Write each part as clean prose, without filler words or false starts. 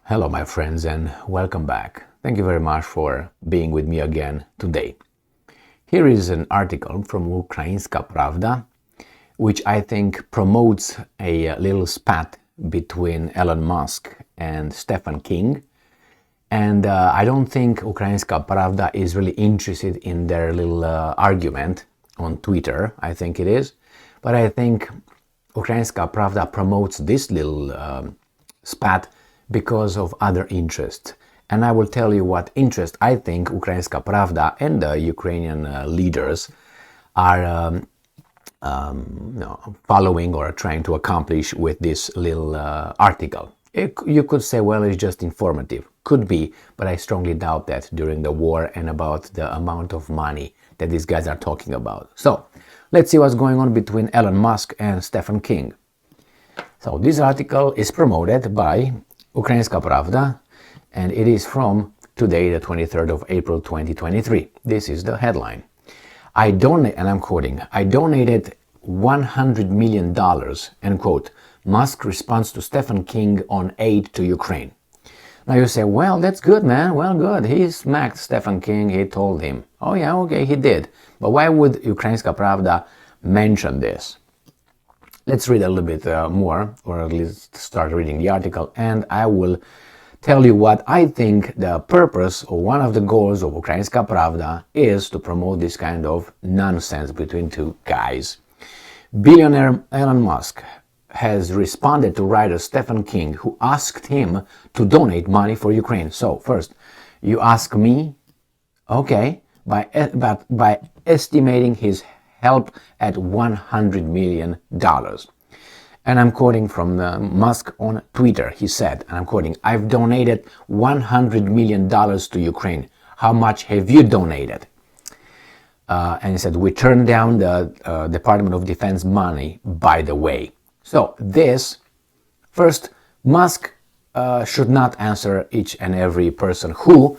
Hello my friends and welcome back. Thank you very much for being with me again today. Here is an article from Ukrainska Pravda which I think promotes a little spat between Elon Musk and Stephen King, and I don't think Ukrainska Pravda is really interested in their little argument on Twitter, I think it is, but I think Ukrainska Pravda promotes this little spat because of other interests. And I will tell you what interest I think Ukrainska Pravda and the Ukrainian leaders are following or trying to accomplish with this little article. You could say, well, it's just informative. Could be, but I strongly doubt that during the war and about the amount of money that these guys are talking about. So, let's see what's going on between Elon Musk and Stephen King. So, this article is promoted by Ukrainska Pravda, and it is from today, the 23rd of April 2023. This is the headline. And I'm quoting, I donated $100 million, end quote, Musk responds to Stephen King on aid to Ukraine. Now you say, well, that's good, man. Well, good. He smacked Stephen King. He told him. Oh, yeah, okay, he did. But why would Ukrainska Pravda mention this? Let's read a little bit more, or at least start reading the article, and I will tell you what I think the purpose or one of the goals of Ukrainska Pravda is to promote this kind of nonsense between two guys. Billionaire Elon Musk has responded to writer Stephen King, who asked him to donate money for Ukraine. So, first, you ask me, okay, by estimating his help at $100 million. And I'm quoting from Musk on Twitter. He said, and I'm quoting, I've donated $100 million to Ukraine. How much have you donated? And he said, we turned down the Department of Defense money, by the way. So this, first, Musk should not answer each and every person who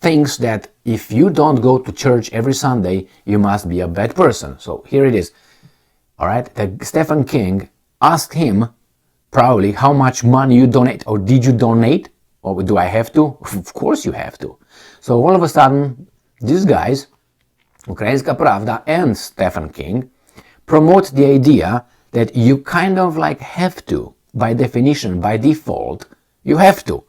thinks that if you don't go to church every Sunday, you must be a bad person. So here it is. All right, that Stephen King asked him probably how much money you donate, or did you donate, or do I have to? Of course you have to. So all of a sudden, these guys, Ukrainska Pravda and Stephen King, promote the idea that you kind of like have to, by definition, by default, you have to.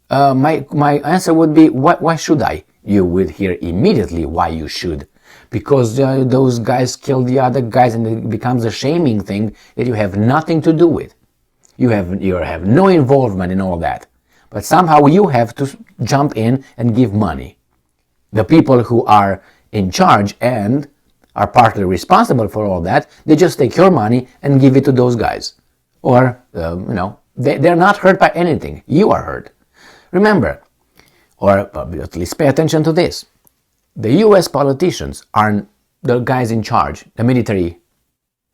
My answer would be, why should I? You would hear immediately why you should. Because those guys kill the other guys, and it becomes a shaming thing that you have nothing to do with. You have no involvement in all that. But somehow you have to jump in and give money. The people who are in charge and are partly responsible for all that, they just take your money and give it to those guys. Or, they're not hurt by anything. You are hurt. Remember, or at least pay attention to this. The US politicians are the guys in charge, the military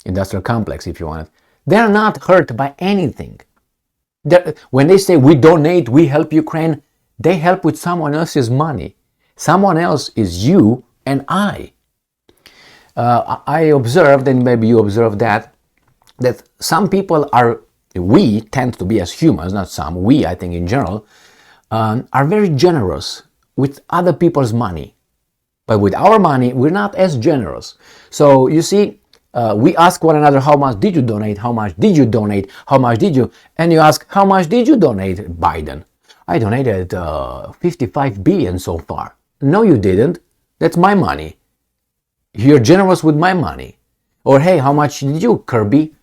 industrial complex, if you want it. They're not hurt by anything. When they say we donate, we help Ukraine, they help with someone else's money. Someone else is you and I. I observed, and maybe you observed that some people we tend to be as humans, not some, we, I think in general, are very generous with other people's money. But with our money, we're not as generous. So you see, we ask one another, how much did you donate? How much did you donate? How much did you? And you ask, how much did you donate, Biden? I donated 55 billion so far. No, you didn't. That's my money. You're generous with my money. Or hey, how much did you, Kirby?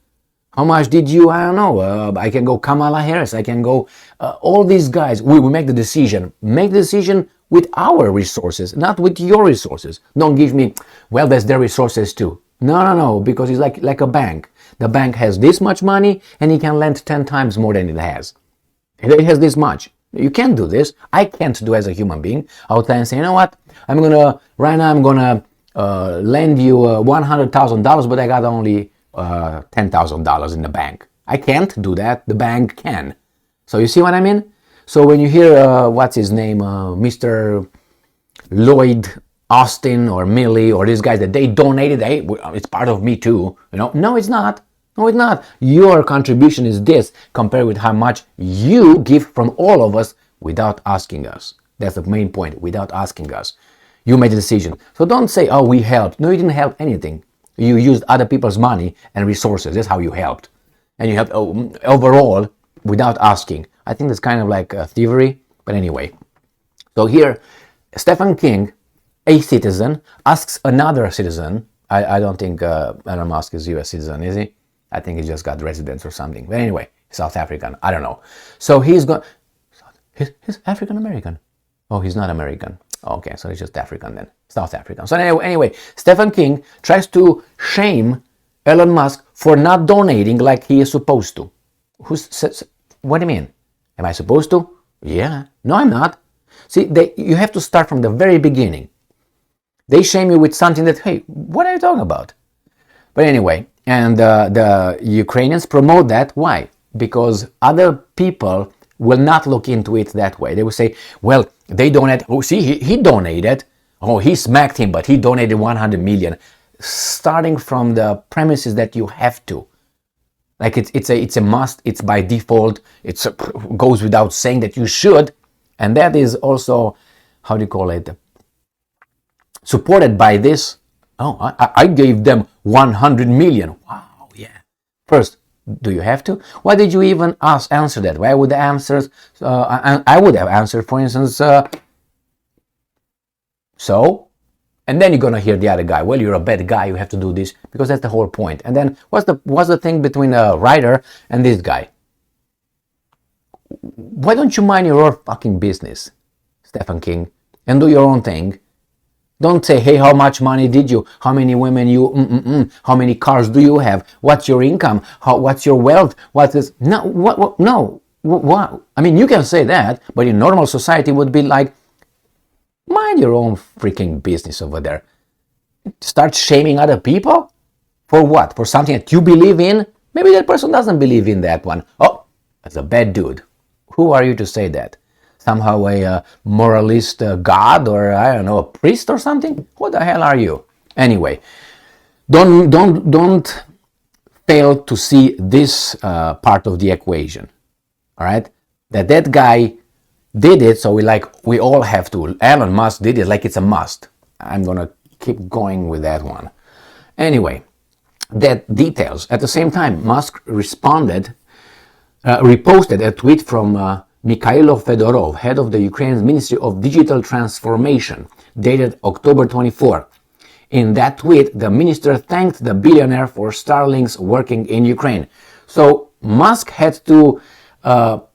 How much did you, I don't know, I can go Kamala Harris, I can go, all these guys, we will make the decision. Make the decision with our resources, not with your resources. Don't give me, well, that's their resources too. No, because it's like a bank. The bank has this much money and it can lend 10 times more than it has. It has this much. You can't do this. I can't do as a human being. I'll try and say, you know what, right now I'm gonna lend you $100,000, but I got only $10,000 in the bank. I can't do that. The bank can. So you see what I mean? So when you hear, what's his name, Mr. Lloyd Austin or Millie or these guys that they donated, hey, it's part of me too. No, it's not. No, it's not. Your contribution is this compared with how much you give from all of us without asking us. That's the main point, without asking us. You made a decision. So don't say, oh, we helped. No, you didn't help anything. You used other people's money and resources. That's how you helped. And you helped overall without asking. I think that's kind of like thievery. But anyway. So here, Stephen King, a citizen, asks another citizen. I don't think Elon Musk is a US citizen, is he? I think he just got residence or something. But anyway, South African. I don't know. So he's African American. Oh, he's not American. Okay, so he's just African then. South African. So anyway, Stephen King tries to shame Elon Musk for not donating like he is supposed to. What do you mean? Am I supposed to? Yeah. No, I'm not. See, you have to start from the very beginning. They shame you with something that, hey, what are you talking about? But anyway, and the Ukrainians promote that. Why? Because other people will not look into it that way. They will say, well, they donate. Oh, see, he donated. Oh, he smacked him, but he donated 100 million. Starting from the premises that you have to. Like it's a must. It's by default. It goes without saying that you should. And that is also, how do you call it? Supported by this. Oh, I gave them 100 million. Wow, yeah. First, do you have to? Why did you even answer that? Why would the answers? I would have answered, for instance, so? And then you're gonna hear the other guy. Well, you're a bad guy. You have to do this because that's the whole point. And then what's the thing between a writer and this guy? Why don't you mind your own fucking business, Stephen King, and do your own thing? Don't say, hey, how much money did you? How many women you? How many cars do you have? What's your income? What's your wealth? What is no? What? No. What? I mean, you can say that, but in normal society would be like, mind your own freaking business over there. Start shaming other people for what? For something that you believe in? Maybe that person doesn't believe in that one. Oh, that's a bad dude. Who are you to say that? Somehow a moralist god, or I don't know, a priest or something? What the hell are you? Anyway, don't fail to see this part of the equation. All right, that guy did it, so we all have to. Elon Musk did it like it's a must. I'm gonna keep going with that one. Anyway, that details. At the same time, Musk reposted a tweet from Mikhailo Fedorov, head of the Ukraine's Ministry of Digital Transformation, dated October 24. In that tweet, the minister thanked the billionaire for Starlink's working in Ukraine. So Musk had to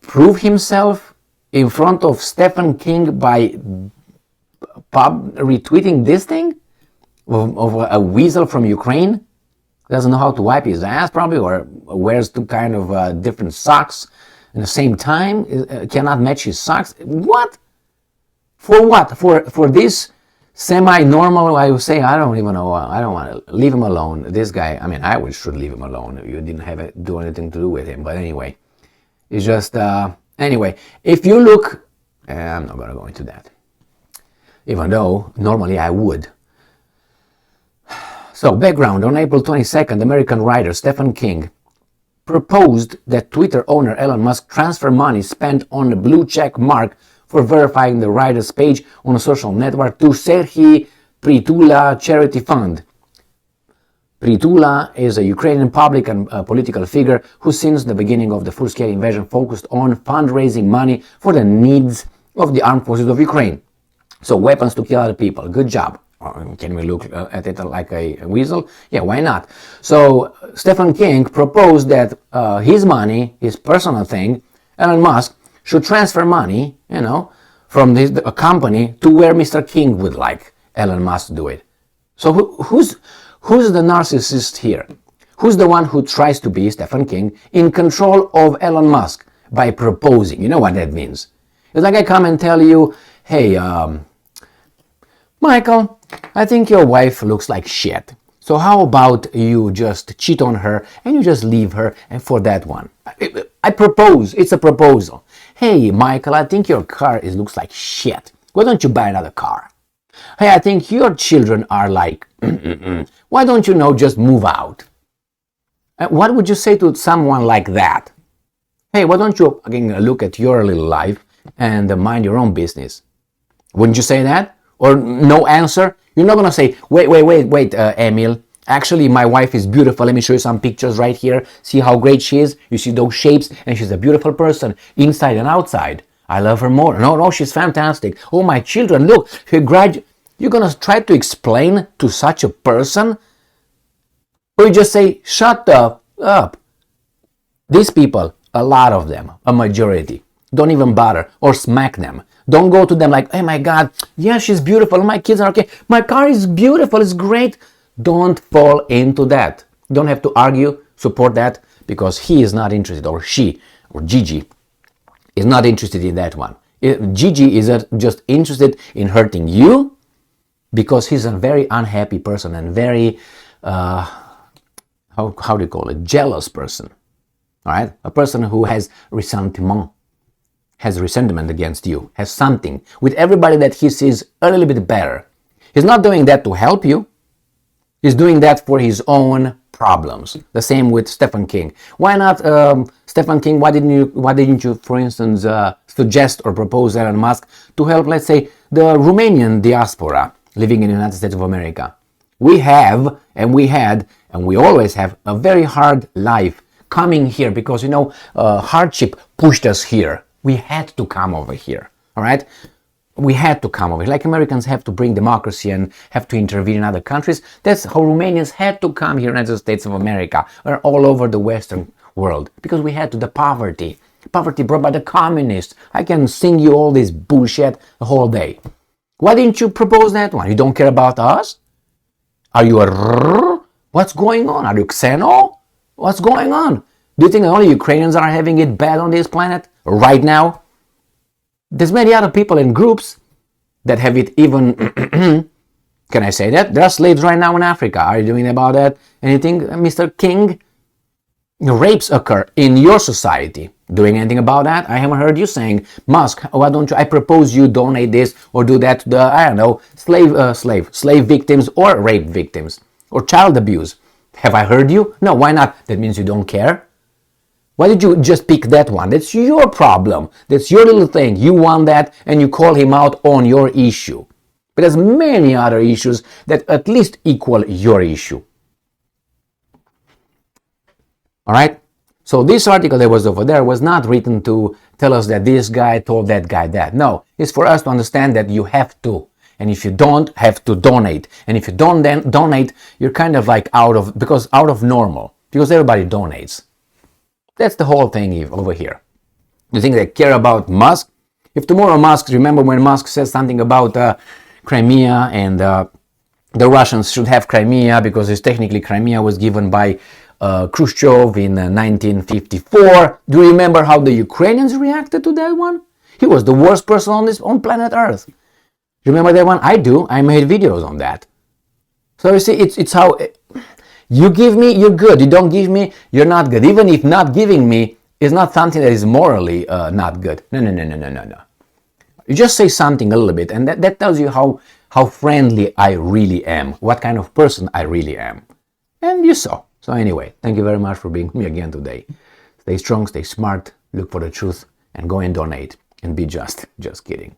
prove himself in front of Stephen King by retweeting this thing of a weasel from Ukraine. Doesn't know how to wipe his ass probably, or wears two kind of different socks at the same time, cannot match his socks. What? For what? For this semi-normal, I would say, I don't even know, I don't want to leave him alone. This guy, I mean, I should leave him alone. You didn't do anything to do with him. But anyway, it's just, anyway, if you look, I'm not going to go into that. Even though, normally I would. So, background, on April 22nd, American writer Stephen King proposed that Twitter owner Elon Musk transfer money spent on the blue check mark for verifying the writer's page on a social network to Serhiy Prytula charity fund. Prytula is a Ukrainian public and political figure who since the beginning of the full-scale invasion focused on fundraising money for the needs of the armed forces of Ukraine. So weapons to kill other people. Good job. Can we look at it like a weasel? Yeah, why not? So Stephen King proposed that his money, his personal thing, Elon Musk, should transfer money, from a company to where Mr. King would like Elon Musk to do it. So who's the narcissist here? Who's the one who tries to be, Stephen King, in control of Elon Musk by proposing? You know what that means. It's like I come and tell you, hey, Michael, I think your wife looks like shit. So how about you just cheat on her and you just leave her and for that one? I propose. It's a proposal. Hey, Michael, I think your car looks like shit. Why don't you buy another car? Hey, I think your children are like, why don't you just move out? What would you say to someone like that? Hey, why don't you again look at your little life and mind your own business? Wouldn't you say that? Or no answer? You're not going to say, wait, Emil. Actually, my wife is beautiful. Let me show you some pictures right here. See how great she is? You see those shapes? And she's a beautiful person, inside and outside. I love her more. No, she's fantastic. Oh, my children, look. You're going to try to explain to such a person? Or you just say, shut up. These people, a lot of them, a majority, don't even bother or smack them. Don't go to them like, oh my God, yeah, she's beautiful. My kids are okay. My car is beautiful. It's great. Don't fall into that. Don't have to argue, support that, because he is not interested, or she, or Gigi is not interested in that one. Gigi is just interested in hurting you because he's a very unhappy person and very, how do you call it, jealous person. All right? A person who has resentment against you, has something with everybody that he sees a little bit better. He's not doing that to help you. He's doing that for his own problems. The same with Stephen King. Why not, Stephen King, why didn't you, for instance, suggest or propose Elon Musk to help, let's say, the Romanian diaspora living in the United States of America? We have, and we had, and we always have a very hard life coming here because, hardship pushed us here. We had to come over here, all right? We had to come over here. Like Americans have to bring democracy and have to intervene in other countries. That's how Romanians had to come here in the United States of America or all over the Western world because we had to. The poverty brought by the communists. I can sing you all this bullshit the whole day. Why didn't you propose that one? You don't care about us? Are you what's going on? Are you xeno? What's going on? Do you think only Ukrainians are having it bad on this planet right now? There's many other people in groups that have it even, can I say that? There are slaves right now in Africa. Are you doing about that? Anything, Mr. King? Rapes occur in your society. Doing anything about that? I haven't heard you saying, Musk, why don't you, I propose you donate this or do that to the, I don't know, slave victims or rape victims or child abuse. Have I heard you? No, why not? That means you don't care. Why did you just pick that one? That's your problem. That's your little thing. You want that and you call him out on your issue. But there's many other issues that at least equal your issue. Alright? So this article that was over there was not written to tell us that this guy told that guy that. No, it's for us to understand that you have to. And if you don't, have to donate. And if you don't then donate, you're kind of like out of normal. Because everybody donates. That's the whole thing over here. You think they care about Musk? If tomorrow Musk, remember when Musk says something about Crimea and the Russians should have Crimea because it's technically Crimea was given by Khrushchev in 1954. Do you remember how the Ukrainians reacted to that one? He was the worst person on planet Earth. Remember that one? I do. I made videos on that. So you see, it's how... You give me, you're good. You don't give me, you're not good. Even if not giving me is not something that is morally not good. No. You just say something a little bit, and that tells you how friendly I really am, what kind of person I really am. And you saw. So anyway, thank you very much for being with me again today. Stay strong, stay smart, look for the truth, and go and donate, and be just. Just kidding.